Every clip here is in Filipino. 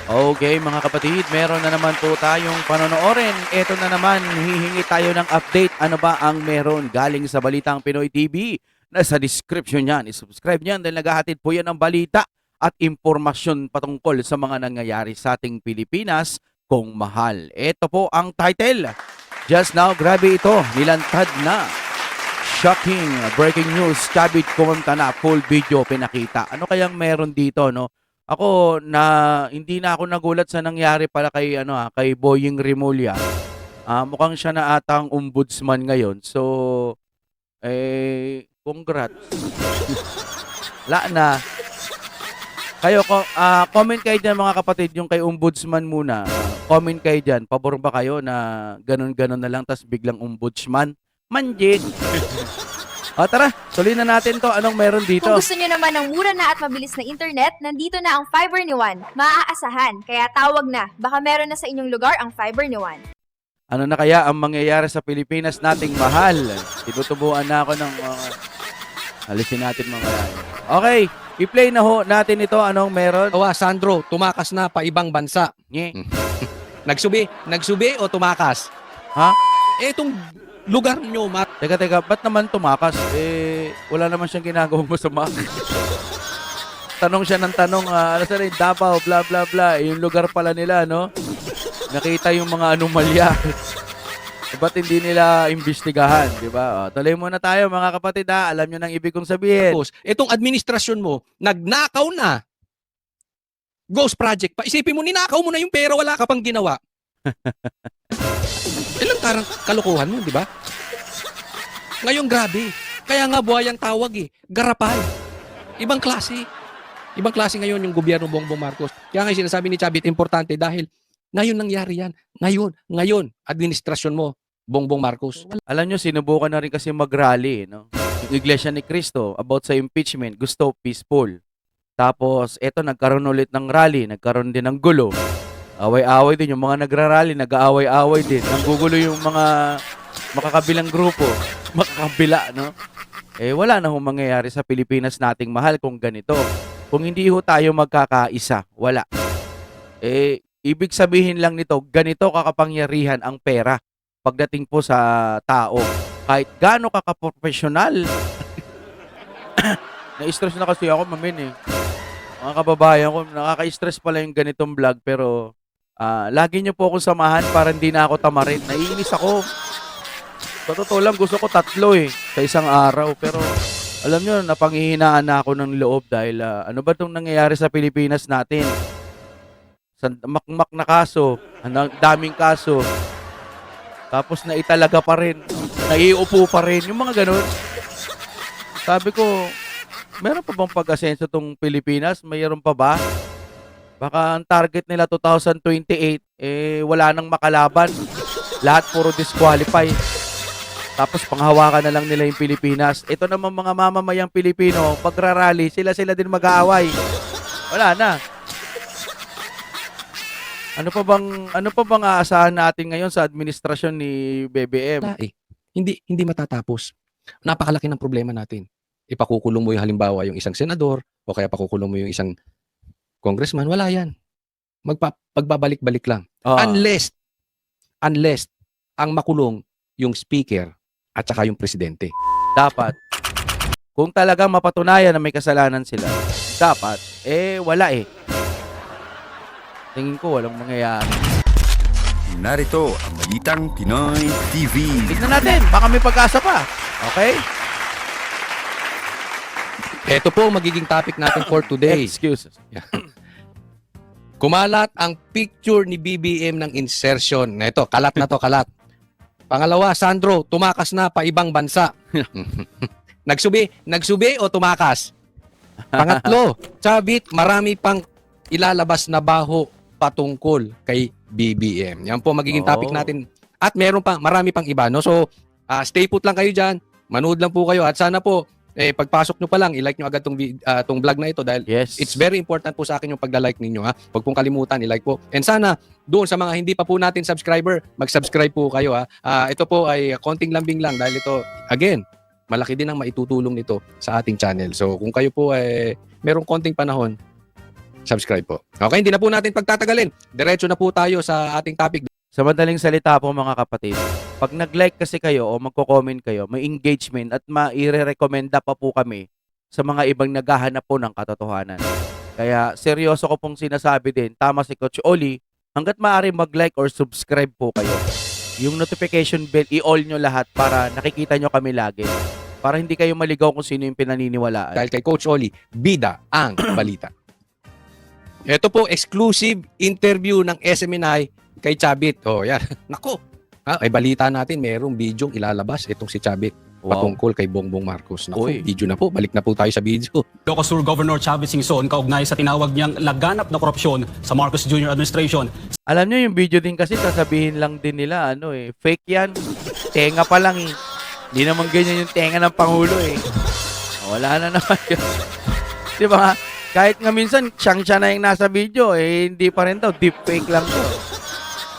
Okay mga kapatid, meron na naman po tayong panonoorin. Ito na naman, hihingi tayo ng update. Ano ba ang meron galing sa Balitang Pinoy TV? Nasa description niyan. I-subscribe niyan dahil naghahatid po yan ng balita at impormasyon patungkol sa mga nangyayari sa ating Pilipinas kung mahal. Ito po ang title. Just now, grabe ito. Nilantad na. Shocking breaking news. Cabit kumanta na. Full video pinakita. Ano kayang meron dito, no? Ako hindi na ako nagulat sa nangyari pala kay kay Boying Rimulya. Mukhang siya na atang ombudsman ngayon. So, congrats. La na. Comment kayo dyan mga kapatid, yung kay ombudsman muna. Comment kayo dyan. Pabor ba kayo na ganun-ganun na lang tas biglang ombudsman? Manjit. O tara, tuloy na natin to. Anong meron dito? Kung gusto nyo naman ng mura na at mabilis na internet, nandito na ang fiber ni Juan. Maaasahan, kaya tawag na. Baka meron na sa inyong lugar ang fiber ni Juan. Ano na kaya ang mangyayari sa Pilipinas nating mahal? Tinutubuan na ako ng alisin natin mga yan. Okay, i-play na ho natin ito. Anong meron? Sandro, tumakas na pa ibang bansa. Nye. Nagsubi o tumakas? Ha? Itong lugar nyo, Teka, ba't naman tumakas? Wala naman siyang ginagawang masama. Tanong siya ng tanong, ano sa rin, Davao, bla bla bla. Yung lugar pala nila, no? Nakita yung mga anomalya. Ba't hindi nila imbestigahan, di ba? Tuloy muna tayo mga kapatid, ha? Alam nyo nang ibig kong sabihin. Itong administrasyon mo, nagnakaw na. Ghost project pa. Isipin mo, ninakaw mo na yung pera, wala ka pang ginawa. Ilang tarang kalokohan mo, di ba? Ngayon, grabe. Kaya nga buhay ang tawag eh. Garapal. Ibang klase. Ibang klase ngayon yung gobyerno Bongbong Marcos. Kaya nga sinasabi ni Chavit, importante dahil ngayon nangyari yan. Ngayon, administrasyon mo, Bongbong Marcos. Alam nyo, sinubukan na rin kasi mag-rally, no? Yung Iglesia ni Cristo about sa impeachment, gusto peaceful. Tapos, eto, nagkaroon ulit ng rally, nagkaroon din ng gulo. Away-away din, yung mga nagrarally, nag-aaway-away din. Nanggugulo yung mga makakabilang grupo. Makakabila, no? Wala na hong mangyayari sa Pilipinas nating mahal kung ganito. Kung hindi ho tayo magkakaisa, wala. Ibig sabihin lang nito, ganito kakapangyarihan ang pera pagdating po sa tao. Kahit gaano kakaprofesional. Na-stress na kasi ako, mamin eh. Mga kababayan ko, nakaka-stress pala yung ganitong vlog, pero lagi nyo po akong samahan para hindi na ako tamarin. Naiinis ako. Sa totoo lang, gusto ko 3 sa isang araw. Pero alam nyo, napanghihinaan na ako ng loob dahil ano ba itong nangyayari sa Pilipinas natin? Sa makmak na kaso, ang daming kaso. Tapos naitalaga pa rin. Naiupo pa rin. Yung mga ganun. Sabi ko, meron pa bang pag-asenso tong Pilipinas? Mayroon pa ba? Baka ang target nila 2028, wala nang makalaban. Lahat puro disqualify. Tapos panghawakan na lang nila yung Pilipinas. Ito naman mga mamamayang Pilipino, pagrarally, sila din mag-aaway. Wala na. Ano pa bang aasahan natin ngayon sa administrasyon ni BBM? Hindi matatapos. Napakalaki ng problema natin. Ipakukulong mo yung halimbawa yung isang senador o kaya pakukulong mo yung isang congressman, wala yan. Pagbabalik-balik lang. Unless ang makulong yung speaker at saka yung presidente. Dapat, kung talagang mapatunayan na may kasalanan sila, dapat, wala eh. Tingin ko walang mangyayari. Narito ang Balitang Pinoy TV. Tignan natin, baka may pag-asa pa. Okay? Ito po ang magiging topic natin for today. Excuses. Kumalat ang picture ni BBM ng insertion. Ito, kalat na to, kalat. Pangalawa, Sandro, tumakas na pa ibang bansa. Nagsubi o tumakas? Pangatlo, Chavit, marami pang ilalabas na baho patungkol kay BBM. Yan po magiging topic natin. At marami pang iba. No? So, stay put lang kayo dyan. Manood lang po kayo. At sana po, pagpasok nyo pa lang, i-like nyo agad tong vlog na ito dahil it's very important po sa akin yung pagla-like ninyo. Ha? Huwag pong kalimutan, i-like po. And sana, doon sa mga hindi pa po natin subscriber, mag-subscribe po kayo. Ha? Ito po ay konting lambing lang dahil ito, again, malaki din ang maitutulong nito sa ating channel. So kung kayo po ay merong konting panahon, subscribe po. Okay, hindi na po natin pagtatagalin. Diretso na po tayo sa ating topic. Sa madaling salita po mga kapatid, pag nag-like kasi kayo o magko-comment kayo, may engagement at maire-recommenda pa po kami sa mga ibang naghahanap po ng katotohanan. Kaya seryoso ko pong sinasabi din, tama si Coach Oli, hanggat maaari mag-like or subscribe po kayo. Yung notification bell, i-all nyo lahat para nakikita nyo kami lagi. Para hindi kayo maligaw kung sino yung pinaniniwalaan. Dahil kay Coach Oli, bida ang balita. Ito po, exclusive interview ng SMNI kay Chabit. Oh, yan. Nako. Ay balita natin, merong video ilalabas itong si Chabit. Patungkol kay Bongbong Marcos. Naku, Uy. video na po. Balik na po tayo sa video. Ilocos Sur Governor Chavit Singson kaugnay sa tinawag niyang laganap na korupsyon sa Marcos Jr. administration. Alam nyo yung video din kasi sasabihin lang din nila fake yan. Tenga pa lang eh. Hindi naman ganyan yung tenga ng Pangulo eh. Wala na naman yun. Di ba? Kahit nga minsan, siya na yung nasa video hindi pa rin daw. Deep fake lang to.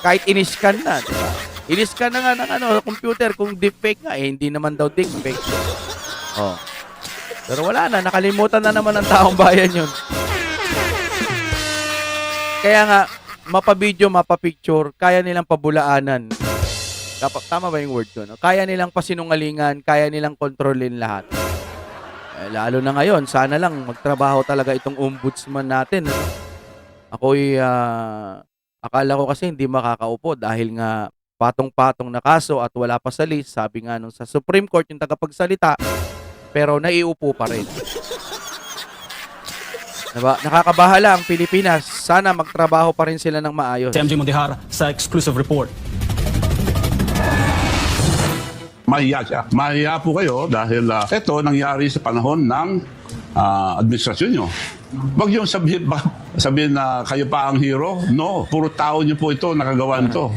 Kahit in-scan na, di ba? In-scan na nga ng computer kung deep fake nga hindi naman daw deep fake. Oh. Pero wala na, nakalimutan na naman ng taong bayan yun. Kaya nga, mapa-video, mapa-picture, kaya nilang pabulaanan. Tama ba yung word ko? No? Kaya nilang pasinungalingan, kaya nilang kontrolin lahat. Lalo na ngayon, sana lang magtrabaho talaga itong ombudsman natin. Ano? Ako'y, akala ko kasi hindi makakaupo dahil nga patong-patong na kaso at wala pa sa list. Sabi nga nung sa Supreme Court yung tagapagsalita, pero naiupo pa rin. Diba? Nakakabahala ang Pilipinas. Sana magtrabaho pa rin sila ng maayos. Si MJ Mundihar sa exclusive report. Mahiya siya. Mahiya po kayo dahil ito nangyari sa panahon ng administrasyon nyo. Wag yung sabihin na kayo pa ang hero. No, puro tao nyo po ito, nakagawa nito.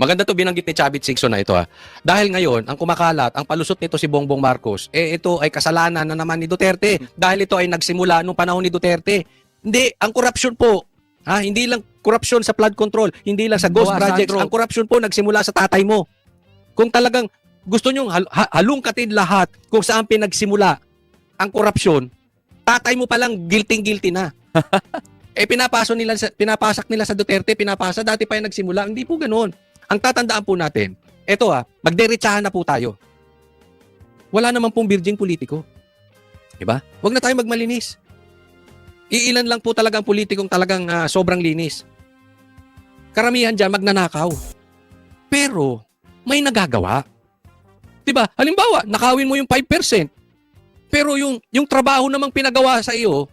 Maganda to binanggit ni Chavit Singson na ito. Dahil ngayon, ang kumakalat, ang palusot nito si Bongbong Marcos, ito ay kasalanan na naman ni Duterte. Dahil ito ay nagsimula nung panahon ni Duterte. Hindi, ang corruption po, hindi lang corruption sa flood control, hindi lang sa ghost projects, ang corruption po nagsimula sa tatay mo. Kung talagang gusto nyong halungkatin lahat kung saan pinagsimula ang korupsyon, tatay mo palang guilty na. Pinapasak nila sa Duterte, pinapasa, dati pa yung nagsimula. Hindi po ganoon. Ang tatandaan po natin, eto magderechahan na po tayo. Wala naman pong virgin politiko. Diba? Huwag na tayo magmalinis. Iilan lang po talagang politikong talagang sobrang linis. Karamihan dyan magnanakaw. Pero, may nagagawa. Diba? Halimbawa, nakawin mo yung 5%. Pero yung trabaho namang pinagawa sa iyo,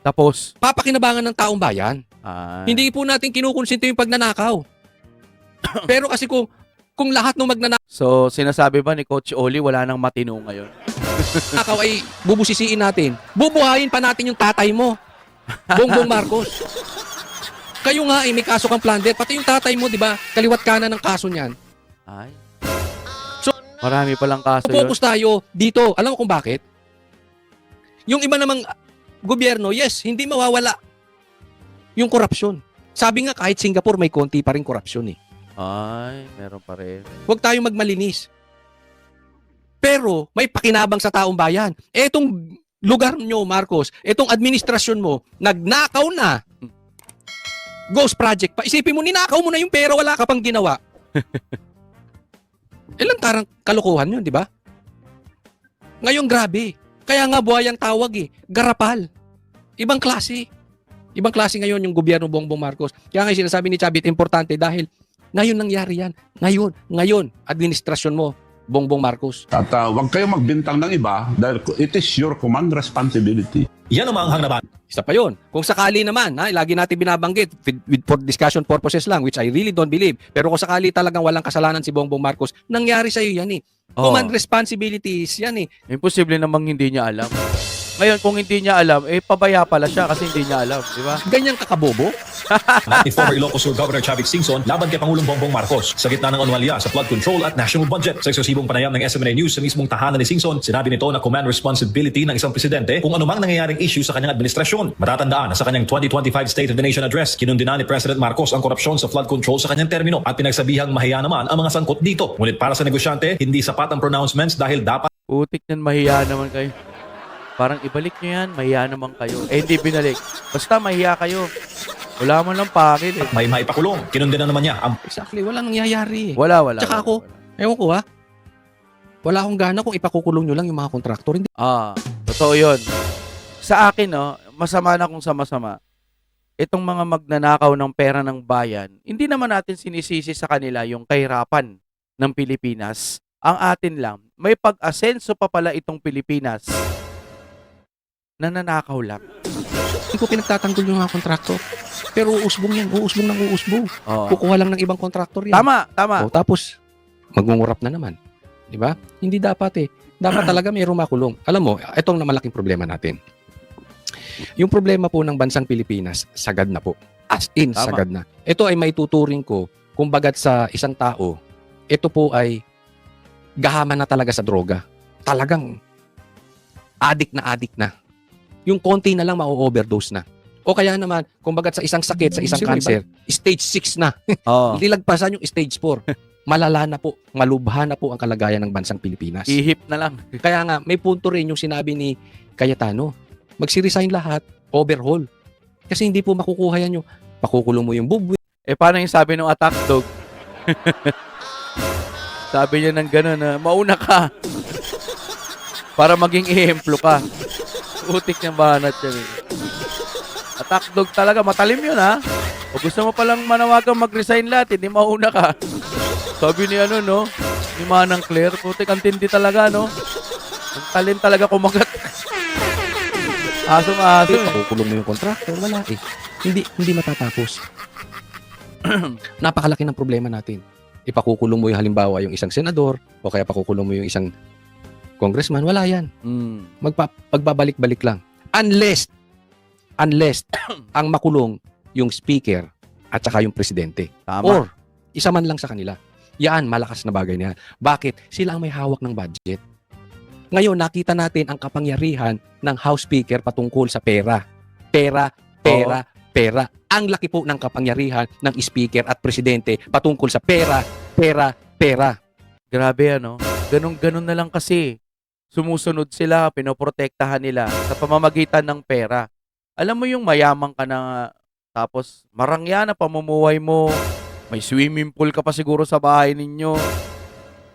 Tapos, papakinabangan ng taong bayan. Hindi po natin kinukonsinto yung pagnanakaw. Pero kasi kung lahat ng magnanakaw so sinasabi ba ni Coach Oli wala nang matino ngayon? ay bubusisiin natin, bubuhayin pa natin yung tatay mo, Bongbong Marcos. Kayo nga may kaso kang plunder, pati yung tatay mo, di ba? Kaliwat kanan ng kaso niyan. Ay. So, Marami palang kaso yun. focus tayo dito. Alam mo kung bakit? Yung iba namang gobyerno, yes, hindi mawawala yung korupsyon. Sabi nga kahit Singapore may konti pa rin korupsyon eh. Ay, meron pa rin. Huwag tayong magmalinis. Pero may pakinabang sa taong bayan. Etong lugar nyo, Marcos, etong administrasyon mo, nagnakaw na. Ghost project pa. Isipin mo, ninakaw mo na yung pera, wala ka pang ginawa. Ilang tarang kalokohan yun, di ba? Ngayon, grabe. Kaya nga buhay ang tawag eh. Garapal. Ibang klase. Ibang klase ngayon yung gobyerno Bongbong Marcos. Kaya nga sinasabi ni Chavit, importante dahil ngayon nangyari yan. Ngayon, administrasyon mo, Bongbong Marcos. At huwag kayong magbintang ng iba dahil it is your command responsibility. Yan ang maanghang na ba? Isa pa yun. Kung sakali naman, lagi natin binabanggit for discussion purposes lang, which I really don't believe. Pero kung sakali talagang walang kasalanan si Bongbong Marcos, nangyari sa'yo yan eh. Command responsibilities yan eh. Imposible namang hindi niya alam. Ngayon, kung hindi niya alam, pabaya pala siya kasi hindi niya alam, di ba? Ganyan kakabobo. Ni former Ilocos Sur Governor Chavit Singson laban kay Pangulong Bongbong Marcos sa gitna ng anualya sa flood control at national budget. Sa eksklusibong panayam ng SMNA News sa mismong tahanan ni Singson, sinabi nito na command responsibility ng isang presidente kung anumang nangyayaring issue sa kanyang administrasyon. Matatandaan na sa kanyang 2025 State of the Nation Address, kinundina ni President Marcos ang korupsyon sa flood control sa kanyang termino at pinagsabihang mahiya naman ang mga sangkot dito. Ngunit para sa negosyante, hindi sapat ang pronouncements dahil dapat Putik yan, mahiya naman kayo. Parang ibalik nyo yan, mahiya naman kayo. Eh, hindi binalik. Basta mahiya kayo. Wala man lang pakil eh. May maipakulong. Kinundina naman niya ang Exactly, wala nangyayari. Wala. Tsaka ako, ewan ko ha, wala akong gana kung ipakukulong nyo lang yung mga kontraktor. Hindi. Totoo yun. Sa akin, no, masama na kung sama-sama. Itong mga magnanakaw ng pera ng bayan, hindi naman natin sinisisi sa kanila yung kahirapan ng Pilipinas. Ang atin lang, may pag-asenso pa pala itong Pilipinas na nanakaw lang. Hindi ko pinagtatanggol yung mga kontraktor. Pero uusbong yan, uusbong ng uusbong. Oo. Kukuha lang ng ibang kontraktor yan. Tama. O, tapos, magmumurap na naman. Di ba? Hindi dapat eh. Dapat talaga mayroong makulong. Alam mo, itong na malaking problema natin. Yung problema po ng bansang Pilipinas, sagad na po. As in, Tama. sagad na. Ito ay may tuturing ko, kung bagat sa isang tao, ito po ay gahaman na talaga sa droga. Talagang addict na. Yung konti na lang ma-overdose na. O kaya naman, kung bagat sa isang sakit, sa isang cancer, stage 6 na. Oo. Hindi lagpasan yung stage 4. Malala na po, malubha na po ang kalagayan ng bansang Pilipinas. Ihip na lang. Kaya nga, may punto rin yung sinabi ni Cayetano. Magsiresign lahat, overhaul. Kasi hindi po makukuha yan yung pakukulong mo yung bubwi. Eh, paano yung sabi ng attack dog? Sabi niya ng gano'n na, mauna ka. Para maging ehemplo ka. Utik niyang banat yan. Eh. Attack dog talaga, matalim yun ha. O gusto mo palang manawagang mag-resign lahat, hindi mauna ka. Sabi ni no? Ni Manang Claire, putik ang tindi talaga, no? Ang talim talaga kumagat. Asong-aso. Pakukulong mo yung contractor, wala eh. Hindi matatapos. Napakalaki ng problema natin. Ipakukulong mo yung halimbawa yung isang senador o kaya pakukulong mo yung isang congressman, wala yan. Magbabalik-balik lang. Unless ang makulong yung speaker at saka yung presidente. Tama. Or isa man lang sa kanila. Yan, malakas na bagay na yan. Bakit? Sila ang may hawak ng budget. Ngayon, nakita natin ang kapangyarihan ng House Speaker patungkol sa pera. Pera. Ang laki po ng kapangyarihan ng Speaker at Presidente patungkol sa pera. Grabe Ganun na lang kasi. Sumusunod sila, pinoprotektahan nila sa pamamagitan ng pera. Alam mo yung mayaman ka na tapos marangya na pamumuhay mo. May swimming pool ka pa siguro sa bahay ninyo.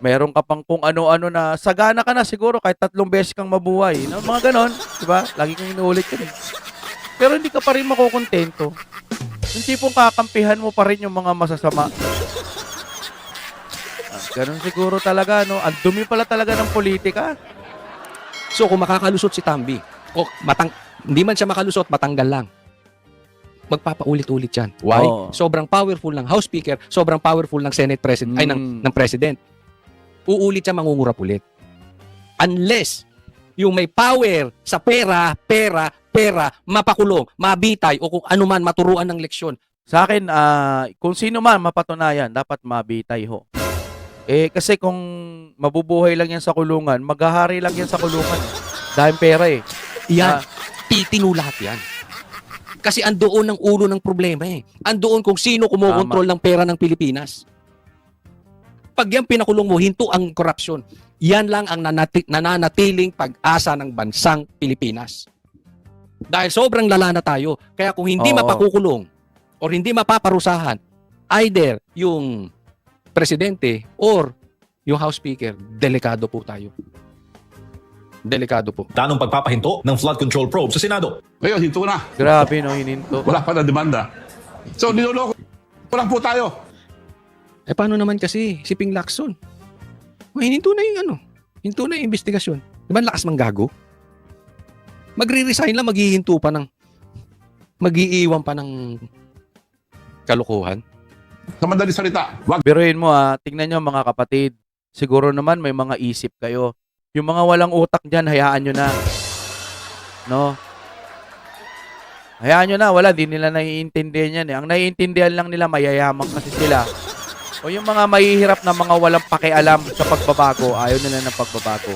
Meron ka pang kung ano-ano na sagana ka na siguro kahit 3 beses kang mabuhay. No? Mga ganon, di ba? Lagi kang inuulit yun eh. Pero hindi ka pa rin makukontento. Yung tipong kakampihan mo pa rin yung mga masasama. Ganon siguro talaga, no? Ang dumi pala talaga ng politika. So kung makakalusot si Tambi, hindi man siya makalusot, matanggal lang. Magpapaulit-ulit yan. Why? Oo. Sobrang powerful ng House Speaker, sobrang powerful ng Senate President, ay ng President. Uulit siya, mangungurap ulit. Unless yung may power sa pera, mapakulong, mabitay, o kung ano man, maturuan ng leksyon. Sa akin, kung sino man mapatunayan, dapat mabitay ho. Eh, kasi kung mabubuhay lang yan sa kulungan, maghahari lang yan sa kulungan. Dahil pera eh. Yan, titino lahat yan. Kasi andoon ang ulo ng problema eh. Andoon kung sino kumukontrol ng pera ng Pilipinas. Pag yan pinakulong mo, hinto ang korupsyon. Yan lang ang nananatiling pag-asa ng bansang Pilipinas. Dahil sobrang lala na tayo. Kaya kung hindi mapakukulong or hindi mapaparusahan, either yung presidente or yung House Speaker, delikado po tayo. Delikado po. tanong pagpapahinto ng flood control probe sa Senado. Ngayon, hinto na. Grabe, no, hininto. Wala pa na demanda. So, niloloko lang po tayo. Eh paano naman kasi si Ping Lacson? Hininto na yung hinto na yung investigasyon. Di ba lakas mang gago? Magre-resign lang, mag-iiwan pa ng kalokohan. Sa madaling salita, wag Biruin mo tingnan nyo mga kapatid. Siguro naman may mga isip kayo. Yung mga walang utak dyan, hayaan nyo na. No? Hayaan nyo na, wala, di nila naiintindihan yan eh. Ang naiintindihan lang nila, mayayaman kasi sila. O yung mga mahihirap na mga walang pakialam sa pagbabago, ayaw nila ng pagbabago.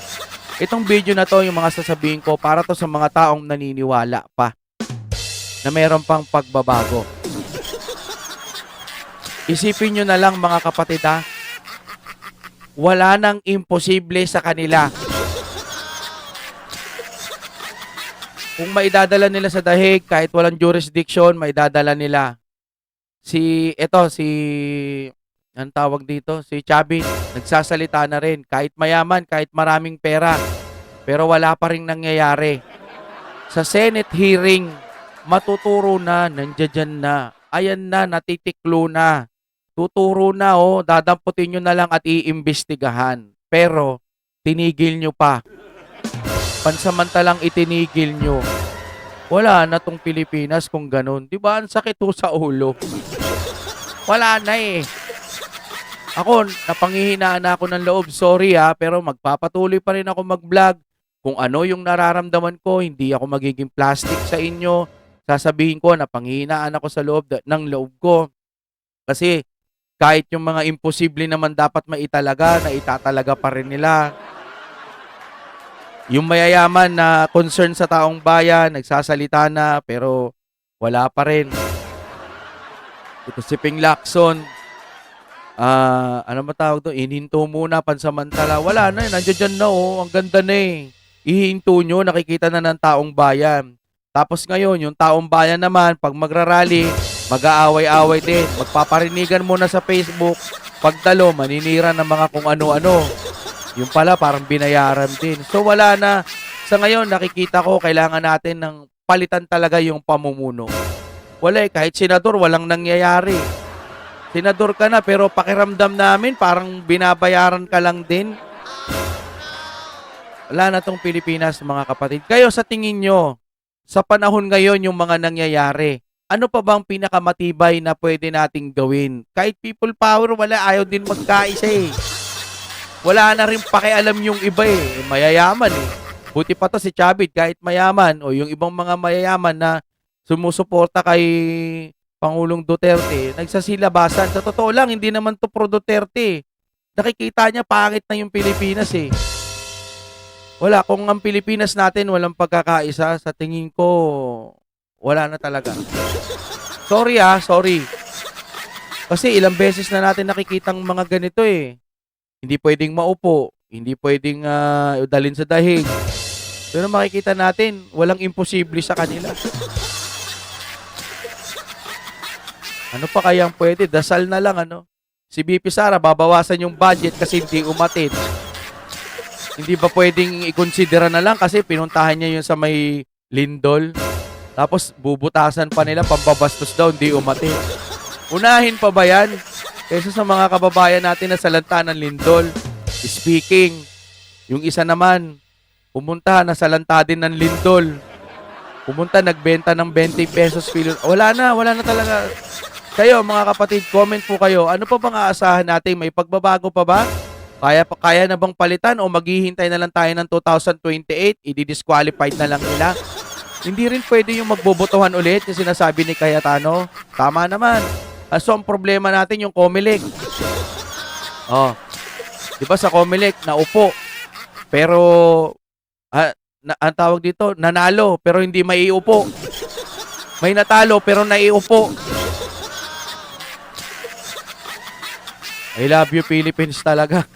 Itong video na to, yung mga sasabihin ko, para to sa mga taong naniniwala pa na meron pang pagbabago. Isipin nyo na lang mga kapatid wala nang imposible sa kanila. Kung maidadala nila sa dahig, kahit walang jurisdiction, maidadala nila. Ang tawag dito, si Chavit, nagsasalita na rin. Kahit mayaman, kahit maraming pera, pero wala pa rin nangyayari. Sa Senate hearing, matuturo na, nandiyan na. Ayan na, natitiklo na. Tuturo na, dadamputin nyo na lang at iimbestigahan. Pero, tinigil nyo pa. Pansamantalang itinigil nyo. Wala na tong Pilipinas kung ganun. Di ba? Ang sakit ho sa ulo. Wala na eh. Ako, napanghihinaan na ako ng loob. Sorry pero magpapatuloy pa rin ako mag-vlog. Kung ano yung nararamdaman ko, hindi ako magiging plastic sa inyo. Sasabihin ko, napanghihinaan ako sa ng loob ko. Kasi, kahit yung mga imposible naman dapat maitalaga, na itatalaga pa rin nila. Yung mayayaman na concern sa taong bayan, nagsasalita na, pero wala pa rin. Ito si Ping Lacson. Ano matawag doon? Ininto muna, pansamantala. Wala na, nandiyan na ang ganda na eh. Ihinto nyo, nakikita na ng taong bayan. Tapos ngayon, yung taong bayan naman, pag magrarally, mag-aaway-aaway din. Magpaparinigan muna sa Facebook. Pagdalo, maninira ng mga kung ano-ano. Yung pala, parang binayaran din. So, wala na. Sa ngayon, nakikita ko, kailangan natin ng palitan talaga yung pamumuno. Wala kahit senador, walang nangyayari. Senador ka na, pero pakiramdam namin, parang binabayaran ka lang din. Wala na tong Pilipinas, mga kapatid. Kayo, sa tingin nyo, sa panahon ngayon, yung mga nangyayari, ano pa bang pinakamatibay na pwede nating gawin? Kahit people power, wala, ayaw din magkaisa eh. Wala na rin pakialam yung iba eh. Mayayaman eh. Buti pa to si Chavit, kahit mayaman o yung ibang mga mayayaman na sumusuporta kay Pangulong Duterte, nagsasilabasan. Sa totoo lang, hindi naman to pro Duterte. Nakikita niya pangit na yung Pilipinas eh. Wala, kung ang Pilipinas natin walang pagkakaisa, sa tingin ko, wala na talaga. Sorry sorry. Kasi ilang beses na natin nakikitang mga ganito eh. Hindi pwedeng maupo, hindi pwedeng dalhin sa dahig. Pero makikita natin, walang imposible sa kanila. Ano pa kayang pwede? Dasal na lang, Si BP Sara, babawasan yung budget kasi hindi umatid. Hindi ba pwedeng i-considera na lang kasi pinuntahan niya yung sa may lindol? Tapos bubutasan pa nila, pambabastos daw, hindi umatid. Unahin pa ba yan? Kaysa sa mga kababayan natin na salanta ng lindol. Speaking, yung isa naman, pumunta, nasalanta din ng lindol. Pumunta, nagbenta ng 20 pesos kilo. Wala na talaga. Kayo, mga kapatid, comment po kayo. Ano pa bang aasahan natin? May pagbabago pa ba? Kaya na bang palitan o maghihintay na lang tayo ng 2028? I-disqualified na lang nila? Hindi rin pwede yung magbobotohan ulit yung sinasabi ni Cayetano. Tama naman. So, ang problema natin yung COMELEC. Diba sa COMELEC, naupo. Pero, ang tawag dito, nanalo, pero hindi maiupo. May natalo, pero naiupo. I love you, Philippines talaga.